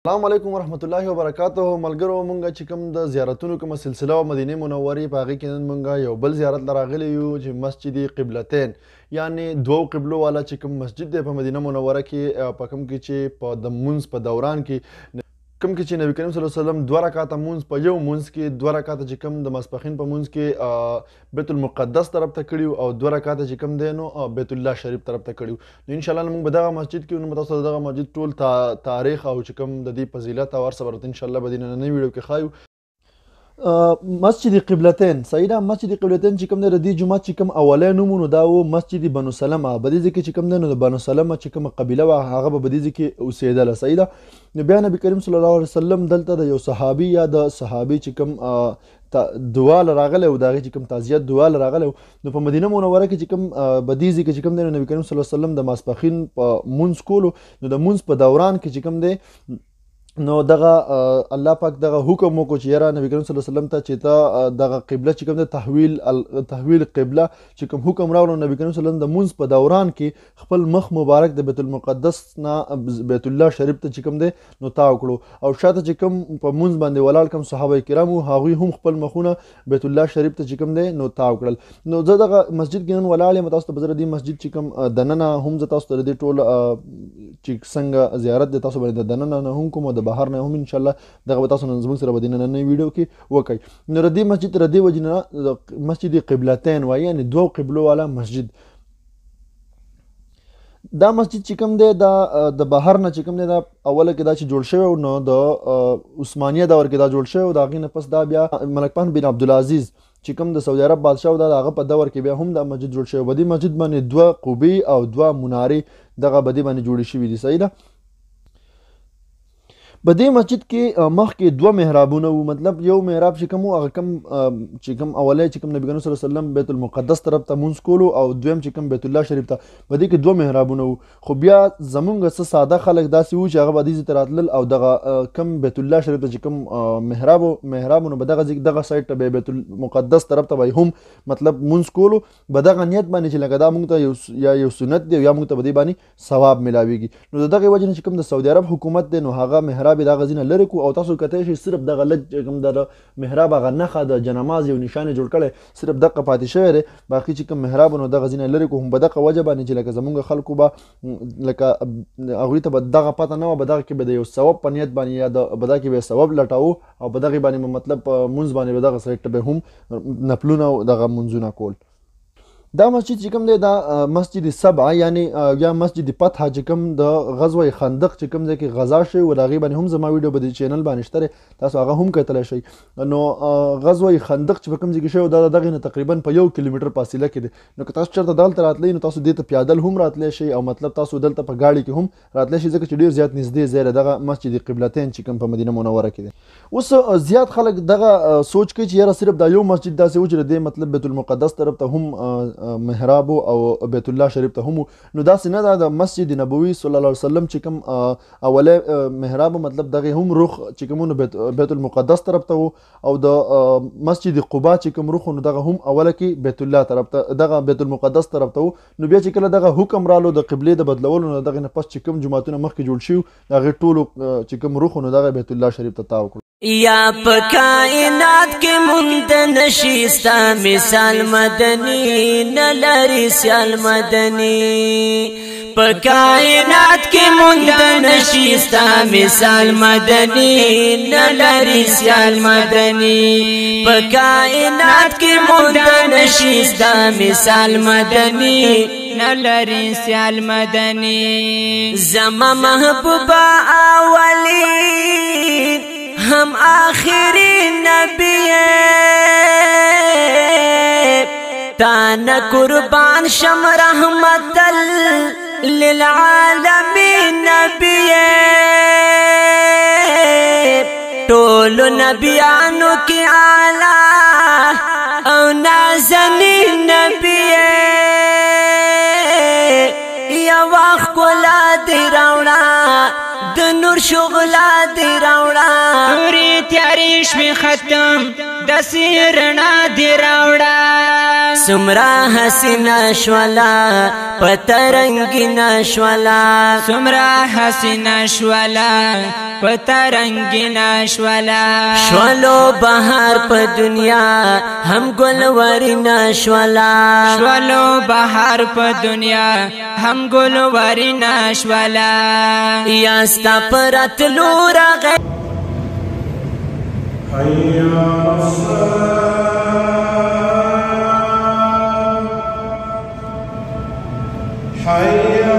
السلام علیکم ورحمت الله وبرکاته. ملګرو مونږ چې کوم د زیارتونو کومه سلسله و مدینه منورې په هغې کې نن مونږ یو بل زیارت له راغلي یو چې مسجد قبلتین یعنی دوو قبلو والا چې کوم مسجد دی په مدینه منوره کې په کوم کې چې په د مونځ په دوران کې کوم کې چې نبی کریم صلی الله علیه وسلم 2 رکعاته مونځ په یو مونځ کې 2 رکعاته چې کوم د ماسپښین په مونځ کې بیت المقدس طرف ته کړي او 2 رکعاته چې کوم دی نو بیت الله شریف طرف ته کړي. نو ان شاء الله موږ به دغه مسجد کې نو تاسو دغه مسجد ټول تاریخ او چې کوم د دې فضیلت او ارسه ورته ان شاء الله به د نن ویډیو کې خایو. مسجد قبلتین صحیح ده. مسجد قبلتین چې کوم دی د دې جومات چې کوم اولی نوم نو دا و مسجد بنو سلمه. په دې ځای کې چې کوم دی نو د بنو سلمه چې کومه قبیله وه هغه به په دې ځای کې اوسېدله. صحیح ده. نو بیا نبي کریم صلی الله علیه وسلم دلته د یو صحابي یا د صحابي چې کوم دعا راغلی و د هغې چې کوم تعزیت دعا راغلی و نو په مدینه منوره کې چې کوم په دې ځای کې چې کوم دی نو نبي کریم صلی الله علیه وسلم د ماسپښین په مونځ کولو نو د مونځ په دوران کې چې کوم دی نو دغه الله پاک دغه حکم وکړو چې یاره نبی کریم صلی الله علیه وسلم ته چې ته دغه قبله چې کوم دی تحویل قبله چې کوم حکم راوړو نبی کریم صلی الله علیه وسلم د مونځ په دوران کې خپل مخ مبارک د بیت المقدس نه بیت الله شریف ته چې کوم دی نو تاو کړو او شاته چې کوم په مونځ باندې ولاړ کوم صحابه کرامو هغوی هم خپل مخونه بیت الله شریف ته چې کوم دی نو تاو کړل. نو زه دغه مسجد کې نن ولاړ یم. تاسو ته به زه د دې مسجد چې کوم دننه هم زه تاسو ته د دې ټول چې څنګه زیارت دی تاسو باندې د دننه نه هم کوم د بهر نه هم ان شاء الله دغه به تاسو نن زموږ سره به د نننۍ ویډیو کې وکړئ. نو د دې مسجد د دې وجې نه مسجد قبلتین وایي یعنې دوو قبلو والا مسجد. دا مسجد چې کوم دی دا د بهر نه چې کوم دی دا اوله کې دا چې جوړ شوی نو د عثمانیه دور کې دا جوړ شوی او د هغې نه پس دا بیا ملک پان بن عبدالعزیز چې کوم د سعودي عرب بادشاه دا هغه په دور کې بیا هم دا مسجد جوړ شوی. په دې مسجد باندې 2 قبې او 2 منارې دغه په دې باندې جوړې شوي دي. صحیح ده. په دې مسجد کې مخکې 2 محرابونه وو. مطلب یو محراب چې کوم و هغه کوم چې کوم اولی چې کوم نبي کریم صلی الله علیه وسلم بیت المقدس طرف ته مونځ کولو او دویم چې کوم بیت الله شریف ته. په دې کې 2 محرابونه وو. خو بیا زمونږ څه ساده خلک داسې وو چې هغه به دې ځای ته راتلل او دغه کوم بیت الله شریف ته چې کوم محراب نو به دغه سایډ ته به بیت المقدس طرف ته به هم مطلب مونځ کولو به دغه نیت باندې چې لکه دا موږ ته یو سنت دی یا موږ ته به دې باندې ثواب میلاویږي. نو د دغې وجې نه چې کوم د سعودي عرب حکومت دی نو هغه محراب دا غزینه لري کو او تاسو کته شي صرف دغه لږ کوم د محراب هغه نخه د جنماز یو نشانه جوړ کړي صرف دغه پاتې شوی دی. باقي چې کوم محراب نو دغه غزینه لري کو هم بدغه وجه باندې چې لکه زمونږ خلکو به لکه هغوی ته به دغه پته نه وه به دغه کې به د یو ثواب په نیت باندې یا د به دغه کې به ثواب لټاوه او په دغې باندې مطلب په مونځ باندې به دغه سایډ ته به هم نفلونه او دغه مونځونه کول. دا مسجد چې کوم دی دا مسجد سبعه یعنی یا مسجد فتح چې کوم د غزوه خندق چې کوم ځای کې غزا شوی و د هغې باندې هم زما ویډیو به د چینل باندې شته دی تاسو هغه هم کتلی شئ. نو غزوه خندق چې په کوم ځای کې شوی دا د دغې نه تقریبا په 1 کیلومتر فاصله کې دی. نو که تاسو چېرته دلته راتلی نو تاسو دې ته پیادل هم راتلی شئ او مطلب تاسو دلته په ګاډي کې هم راتلی شئ ځکه چې ډېر زیات نږدې ځای دی دغه مسجد قبلتین چې کوم په مدینه منوره کې دی. اوس زیات خلک دغه سوچ کوي چې یاره صرف دا یو مسجد داسې و چې د دې مطلب بیت المقدس طرف ته هم محراب او بیت الله شریف ته هم. نو داسې نه ده. د مسجد نبوي صلی الله علیه وسلم چې کوم اولی محراب مطلب دغه هم رخ چې کوم بیت المقدس طرف ته و او د مسجد قبا چې کوم رخ نو دغه هم اوله کې بیت الله طرف ته دغه بیت المقدس طرف ته و. نو بیا چې کله دغه حکم رالو د قبلې د بدلولو نو دغه نه پس چې کوم جوماتونه مخکې جوړ شوي د هغې ټولو چې کوم رخ نو دغه بیت الله شریف ته تاو کړو. یا په کائنات کې مونږ ته نشي ستا مثال مدني نه لري سیال مدني. په کائنات کې مونږ ته نشي ستا مثال مدني نه لري سیال مدني. په کائنات کې مونږ ته نشي ستا مثال مدني نه لري سیال مدني. زما محبوبا اولین हम आखिरी नबी तान कुर्बान शम रहमतल लिलआलमीन नबी टोलो नबियानो की आला औ नाज़नीन नबी या वक्त कोला दिरावड़ा د نور شغلا دی راوړه تورې تیارې شوی ختم دسی رڼا دی راوړه سمرا حسینا شولا پترنگینا شولا سمرا حسینا شولا پترنگینا شولا شولو بہار پا دنیا ہم گلورینا شولا شولو بہار پا دنیا ہم گلورینا شولا یاستا پرت لورا غیر حي على الصلاة حي